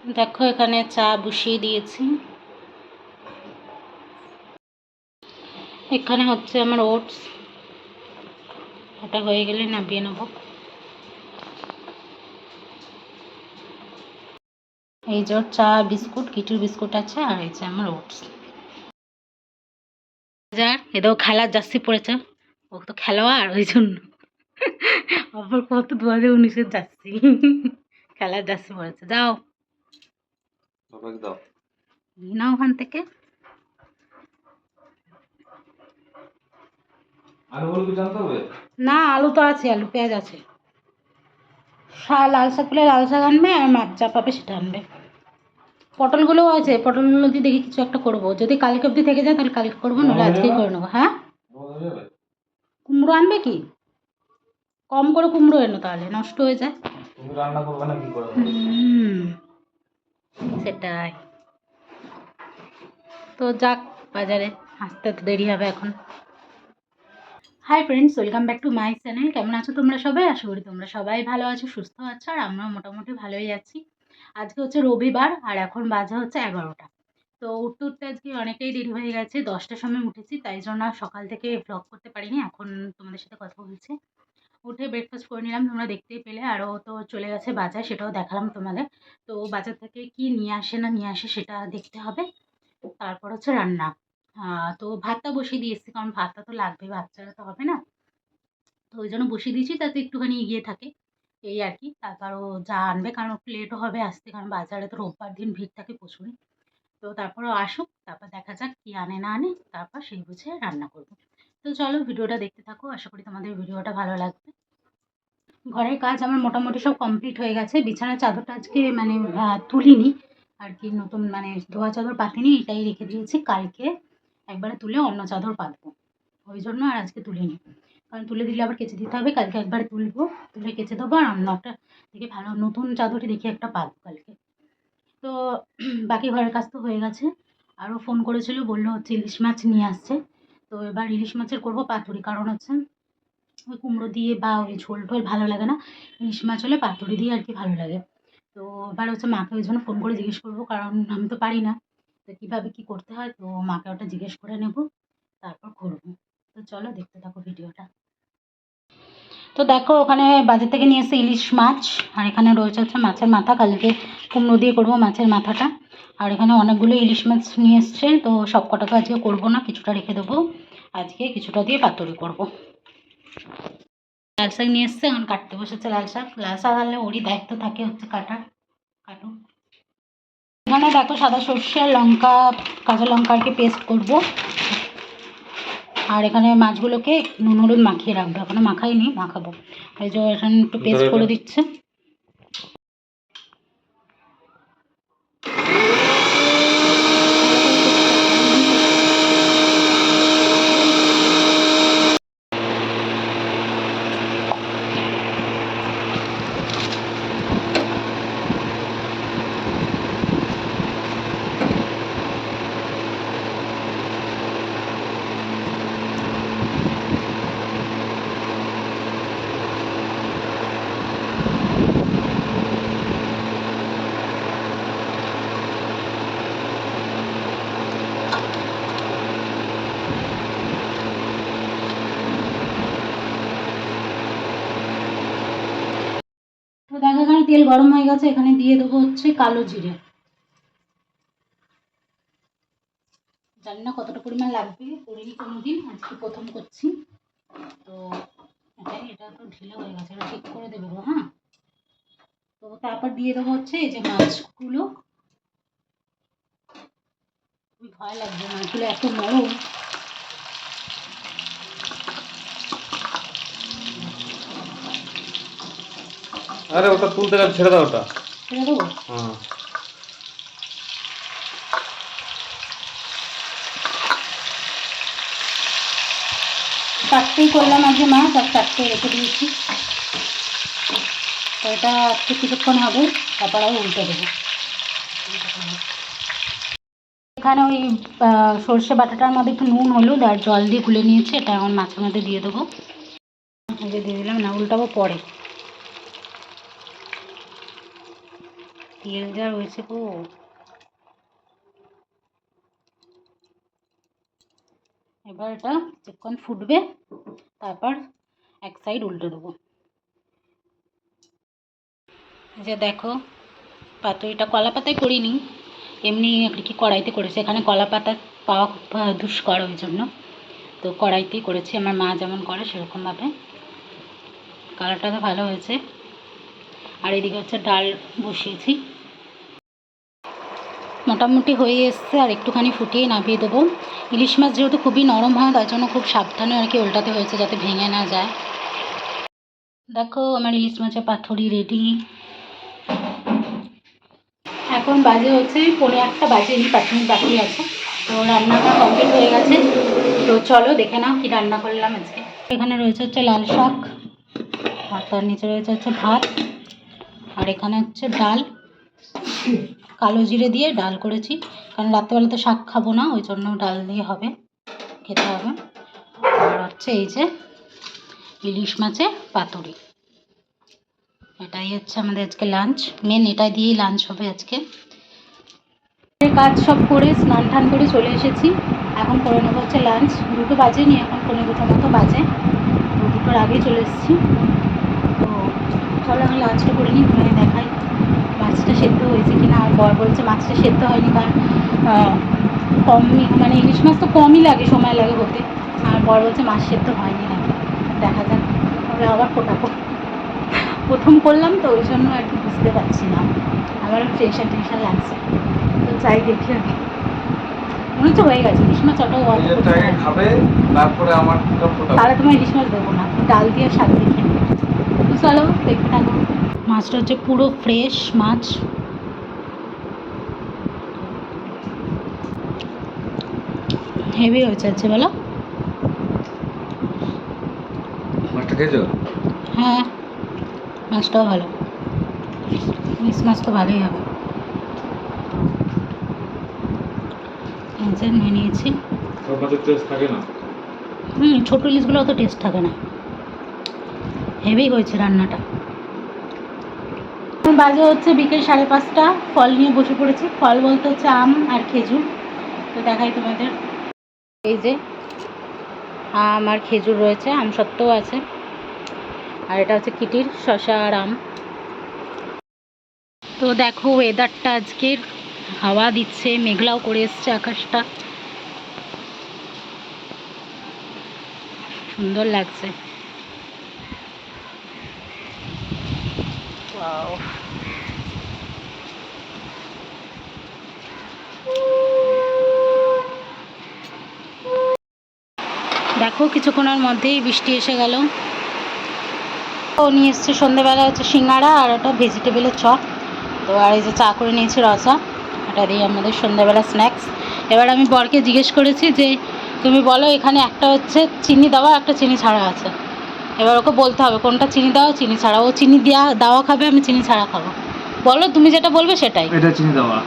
দেখো এখানে চা বসিয়ে দিয়েছি। এখানে হচ্ছে আমার ওটস, এটা হয়ে গেলে নামিয়ে নেব। এই যে চা বিস্কুট, কিটুর বিস্কুট আছে, আর এই যে আমার ওটস। এটাও খেলার জার্সি পড়েছে, ও তো খেলোয়াড়, ওই জন্য আবার কত 2019-এর জার্সি, খেলার জার্সি পড়েছে। যাও নাও ওখান থেকে। না, আলু তো আছে, আলু পেঁয়াজ আছে। লাল শাক পেলে লাল শাক আনবে, আর মাছ যা পাবে সেটা আনবে। পটলগুলোও আছে, পটলগুলো দিয়ে দেখি কিছু একটা করবো। যদি কালকে অবধি থেকে যায় তাহলে কালকে করবো, নাহলে আজকেই করে নেবো। হ্যাঁ, কুমড়ো আনবে কি? কম করে কুমড়ো এনো, তাহলে নষ্ট হয়ে যায়। সেটাই তো, যাক বাজারে আসতে তো দেরি হবে এখন। Hi friends, welcome back to my channel. কেমন আছো তোমরা সবাই? আশা করি তোমরা সবাই ভালো আছো, সুস্থ আছো, আর আমরা মোটামুটি ভালোই আছি। আজকে হচ্ছে রবিবার, আর এখন বাজে হচ্ছে 11টা। তো উঠতে উঠতে আজকে অনেকটাই দেরি হয়ে গেছে, 10টার সময় উঠেছি, তাই জন্য সকাল থেকে ব্লগ করতে পারিনি। এখন তোমাদের সাথে কথা বলছি। উঠে ব্রেকফাস্ট করে নিলাম, তোমরা দেখতেই পেলে। আরও তো চলে গেছে বাজার, সেটাও দেখালাম তোমাদের। তো বাজার থেকে কি নিয়ে আসে না নিয়ে আসে সেটা দেখতে হবে। তারপর হচ্ছে রান্না। তো ভাতটা বসিয়ে দিয়েছি, কারণ ভাতটা তো লাগবে, বাচ্চারা তো হবে না। তো ওই জন্য বসিয়ে দিয়েছি, তাতে একটুখানি এগিয়ে থাকে, এই আর কি। তারপরও যা আনবে, কারণ একটু লেটও হবে আসতে, কারণ বাজারে তো রোববার দিন ভিড় থাকে প্রচুরই। তো তারপরও আসুক, তারপর দেখা যাক কি আনে না আনে, তারপর সেই বুঝে রান্না করব। তো চলো ভিডিওটা দেখতে থাকো, আশা করি তোমাদের ভিডিওটা ভালো লাগবে। ঘরের কাজ আমার মোটামুটি সব কমপ্লিট হয়ে গেছে। বিছানার চাদরটা আজকে মানে তুলিনি আর কি, নতুন মানে ধোয়া চাদর পাতিনি, এটাই রেখে দিয়েছি। কালকে একবারে তুলে অন্য চাদর পাতবো, ওই জন্য আর আজকে তুলিনি। কারণ তুলে দিলে আবার কেচে দিতে হবে, কালকে একবারে তুলবো, তুলে কেচে দেবো, আর অন্য একটা দেখে ভালো নতুন চাদরই দেখে একটা পাতবো কালকে। তো বাকি ঘরের কাজ তো হয়ে গেছে। আরও ফোন করেছিল, বললো হচ্ছে ইলিশ মাছ নিয়ে আসছে। তো এবার ইলিশ মাছের করবো পাতুরি, কারণ হচ্ছে ওই কুমড়ো দিয়ে বা ওই ঝোল টোল ভালো লাগে না, ইলিশ মাছ হলে পাতুরি দিয়ে আর কি ভালো লাগে। তো এবার হচ্ছে মাকে ওই জন্য ফোন করে জিজ্ঞেস করবো, কারণ আমি তো পারি না, তো কীভাবে কী করতে হয়, তো মাকে ওটা জিজ্ঞেস করে নেব, তারপর করবো। তো চলো দেখতে থাকো ভিডিওটা। তো দেখো ওখানে বাজার থেকে নিয়ে এসে ইলিশ মাছ, আর এখানে রয়েছে হচ্ছে মাছের মাথা, কালকে কুমড়ো দিয়ে করবো মাছের মাথাটা। আর এখানে অনেকগুলো ইলিশ মাছ নিয়ে এসছে, তো সব কটা তো আজকে করবো না, কিছুটা রেখে দেবো, আজকে কিছুটা দিয়ে পাতুরি করবো। লাল শাক নিয়ে এসছে, এখন কাটতে বসেছে লাল শাক। লাল শাক আনলে ওরই দায়িত্ব থাকে হচ্ছে কাটার, কাটুন। এখানে দেখো সাদা সর্ষে, লঙ্কা, কাঁচা লঙ্কা আর কি পেস্ট করবো। আর এখানে মাছগুলোকে নুন হলুদ মাখিয়ে রাখবো, এখনো মাখাইনি, মাখাবো। এই যে এখানে একটু পেস্ট করে দিচ্ছে। তো দেখো এখানে তেল গরম হয়ে গেছে, এখানে দিয়ে দেবো হচ্ছে কালো জিরে। জানি না কতটা পরিমাণ লাগবে, করিনি কোনোদিন, আজকে প্রথম করছি। তো এটা তো ঢিলা হয়ে গেছে, এটা ঠিক করে দেবো। হ্যাঁ, তো তারপর দিয়ে দেবো হচ্ছে এই যে মাছগুলো। খুবই ভয় লাগবে, মাছগুলো এত নরম। আরে ওটা তুলতে গেলে ছেড়ে দাও, ওটা ছেড়ে দেবো। হ্যাঁ, চারটেই করলাম আজকে মাছ, আর চারটে রেখে দিয়েছি। তো এটা আজকে কিছুক্ষণ হবে, তারপর আবার উল্টে দেবো। এখানে ওই সর্ষে বাটাটার মধ্যে একটু নুন হলুদ আর জল দিয়ে গুলে নিয়েছি, এটা এখন মাছের মধ্যে দিয়ে দেবো। দিয়ে দিলাম, না উল্টাবো পরে। তেল যা রয়েছে গো। এবার এটা কিছুক্ষণ ফুটবে, তারপর এক সাইড উল্টে দেবো। যে দেখো পাতুরিটা কলা পাতায় করিনি, এমনি আর কি কড়াইতে করেছি। এখানে কলা পাতা পাওয়া খুব দুষ্কর, ওই জন্য তো কড়াইতেই করেছি, আমার মা যেমন করে সেরকমভাবে। কালারটা তো ভালো হয়েছে। আর এদিকে হচ্ছে ডাল বসিয়েছি, মোটামুটি হয়ে এসছে, আর একটুখানি ফুটিয়ে নামিয়ে দেবো। ইলিশ মাছ যেহেতু খুবই নরম হয়, তার জন্য খুব সাবধানে আর কি উল্টাতে হয়েছে, যাতে ভেঙে না যায়। দেখো আমার ইলিশ মাছের পাতুরি রেডি। এখন বাজে হচ্ছে 1:45 বাজেনি, 5 মিনিট বাকি আছে। তো রান্নাটা কমপ্লিট হয়ে গেছে। তো চলো দেখে নাও কী রান্না করলাম আজকে। এখানে রয়েছে হচ্ছে লাল শাক, আর তার নিচে রয়েছে হচ্ছে ভাত, আর এখানে হচ্ছে ডাল, কালো জিরে দিয়ে ডাল করেছি, কারণ রাত্রেবেলা তো শাক খাবো না, ওই জন্য ডাল দিয়ে হবে, খেতে হবে। আর হচ্ছে এই যে ইলিশ মাছের পাতুরি, এটাই হচ্ছে আমাদের আজকে লাঞ্চ। মেন এটা দিয়েই লাঞ্চ হবে আজকে। কাজ সব করে স্নান টান করে চলে এসেছি, এখন করে নেবো হচ্ছে লাঞ্চ। 2টো বাজেনি, এখন 15 মতো বাজে, তো 2টোর আগেই চলে এসেছি। তো চলো আমি লাঞ্চটা করে নিই, তোমায় দেখাই মাছটা সেদ্ধ হয়েছে কিনা। আর বর বলছে মাছটা সেদ্ধ হয়নি, কারণ কমই, মানে ইলিশ মাছ তো কমই লাগে, সময় লাগে হতে। আর বর বলছে মাছ সেদ্ধ হয়নি নাকি, দেখা যাক, তবে আবার ফোটাবো। প্রথম করলাম তো ওই জন্য আর কি বুঝতে পারছি না, আমারও টেনশন লাগছে। তো চাই দেখি আগে, মনে হচ্ছে হয়ে গেছে ইলিশ মাছ। ওটাও খাবে, তারপরে আমার তাহলে তোমার ইলিশ মাছ দেবো না, ডাল দিয়ে শাক দিয়ে খেয়ে নেবে। তো চলো দেখতে থাকো। মাছটা হচ্ছে পুরো ফ্রেশ মাছ, হেভি হয়েছে আজকে, বলো। মাছটা খেয়েছো? হ্যাঁ, মাছটাও ভালো, ইলিশ মাছ তো ভালোই হবে। নিয়ে নিয়েছি। টেস্ট থাকে না। ছোটো ইলিশগুলো অত টেস্ট থাকে না। হেভি হয়েছে রান্নাটা। বাজে হচ্ছে বিকেল 5:30, ফল নিয়ে বসে পড়েছি। ফল বলতে হচ্ছে আম আর খেজুর। তো দেখাই তোমাদের, এই যে আম আর খেজুর রয়েছে, আম সত্ত্বেও আছে। আর এটা হচ্ছে কিটির শসা আর আম। তো দেখো ওয়েদারটা আজকের, হাওয়া দিচ্ছে, মেঘলাও করে এসছে আকাশটা, সুন্দর লাগছে। ওয়াও। দেখো কিছুক্ষণের মধ্যেই বৃষ্টি এসে গেল। ও নিয়ে এসছে সন্ধ্যেবেলা হচ্ছে সিঙ্গাড়া আর ওটা ভেজিটেবলের চপ। তো আর এই যে চা করে নিয়েছি রসা, এটা দিয়ে আমাদের সন্ধ্যাবেলা স্ন্যাক্স। এবার আমি বরকে জিজ্ঞেস করেছি যে তুমি বলো এখানে একটা হচ্ছে চিনি দেওয়া, একটা চিনি ছাড়া আছে। এবার ওকে বলতে হবে কোনটা চিনি দেওয়া চিনি ছাড়া। ও চিনি দেওয়া খাবে, আমি চিনি ছাড়া খাবো। বলো তুমি যেটা বলবে সেটাই। এটা চিনি দেওয়া।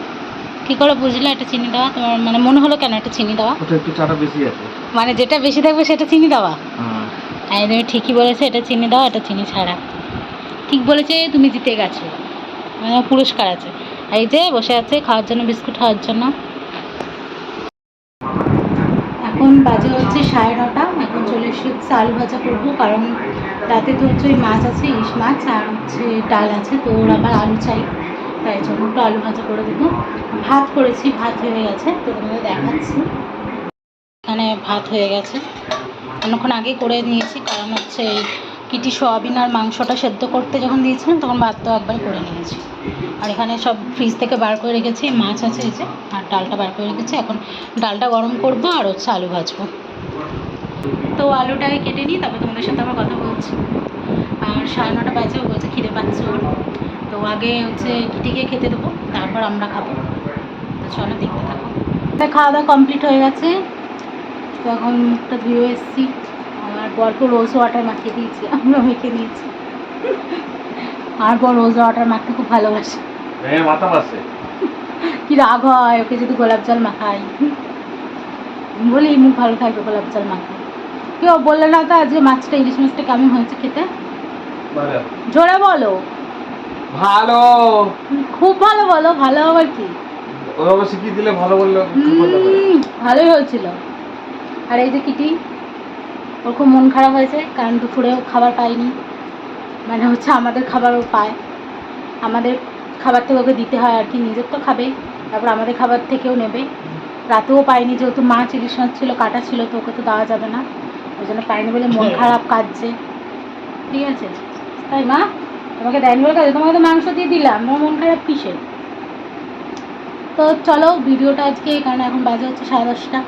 কী করে বুঝলে এটা চিনি দেওয়া? তোমার মানে মনে হলো কেন এটা চিনি দেওয়া? ওটা একটু চাটা বেশি আছে, মানে যেটা বেশি থাকবে সেটা চিনি দেওয়া। হ্যাঁ তুমি ঠিকই বলেছো, এটা চিনি দেওয়া, এটা চিনি ছাড়া। ঠিক বলেছে, তুমি জিতে গেছো, মানে পুরস্কার আছে। এই যে বসে আছে খাওয়ার জন্য, বিস্কুট খাওয়ার জন্য। এখন বাজে হচ্ছে 9:30। এখন চলে এসেছে আলু ভাজা করবো, কারণ রাতে তো হচ্ছে ওই মাছ আছে, ইলিশ মাছ, আর হচ্ছে ডাল আছে, তো ওর আবার আলু চাই, তাই জন্য একটু আলু ভাজা করে দেবো। ভাত করেছি, ভাত হয়ে গেছে, তো তোমাদের দেখাচ্ছি। এখানে ভাত হয়ে গেছে, অনেকক্ষণ আগেই করে নিয়েছি, কারণ হচ্ছে এই কিটি সোয়াবিন আর মাংসটা সেদ্ধ করতে যখন দিয়েছিলাম তখন ভাতটা একবার করে নিয়েছি। আর এখানে সব ফ্রিজ থেকে বার করে রেখেছি, মাছ আছে এই যে, আর ডালটা বার করে রেখেছি। এখন ডালটা গরম করব আর হচ্ছে আলু ভাজবো। তো আলুটাকে কেটে নিই, তারপর তোমাদের সাথে আবার কথা বলছি। আর 9:30 বাজে, ও বলছে খিদে পাচ্ছে ওর, তো আগে হচ্ছে কিটিকে খেতে দেবো, তারপর আমরা খাবো। তো চলো দেখতে থাকো। খাওয়া দাওয়া কমপ্লিট হয়ে গেছে, তো এখন মুখটা ধুয়ে এসেছি। আর বরকে রোজ ওয়াটার মাখিয়ে দিয়েছি, আমরা মেখে নিয়েছি। আর বর রোজ ওয়াটার মাখতে খুব ভালোবাসে। মাথা বাসে কি রাগ হয় ওকে যদি গোলাপ জল মাখাই, বলি মুখ ভালো থাকবে গোলাপ জল মাখাই। কেউ বললে না তো আজকে মাছটা, ইলিশ মাছটা কেমন হয়েছে খেতে? জোরে বলো। ভালো। খুব ভালো বলো, ভালো আবার কি? ওভাবে শিখিয়ে দিলে ভালো বললে খুব ভালো করে। ভালোই হয়েছিল। আর এই যে কিটি, ওর খুব মন খারাপ হয়েছে কারণ দুপুরেও খাবার পায়নি। মানে হচ্ছে আমাদের খাবারও পায়, আমাদের খাবার থেকে ওকে দিতে হয় আর কি, নিজের তো খাবে, তারপর আমাদের খাবার থেকেও নেবে। রাতেও পায়নি যেহেতু মাছ ইলিশ মাছ ছিল, কাটা ছিল, তো ওকে তো দেওয়া যাবে না, ওই জন্য পায়নি বলে মন খারাপ কাঁদছে। ঠিক আছে, তাই মা তোমাকে দেয়নি বলে কাঁদছে, তোমাকে তো মাংস দিয়ে দিলাম, তোমার মন খারাপ কিসে? তো চলো ভিডিওটা আজকে, কারণ এখন বাজে হচ্ছে 10:30,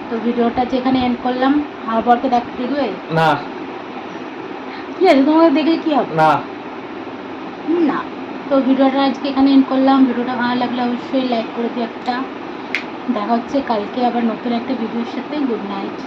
তো ভিডিওটা যেখানে এন্ড করলাম। আমার বরকে দেখবে না ঠিক আছে, তোমাকে দেখলে কি হবে? না। না। তো ভিডিওটা আজকে এখানে এন্ড করলাম। ভিডিওটা ভালো লাগলে অবশ্যই লাইক করে দিও একটা। দেখা হচ্ছে কালকে আবার নতুন একটা ভিডিওর সাথে। Good night.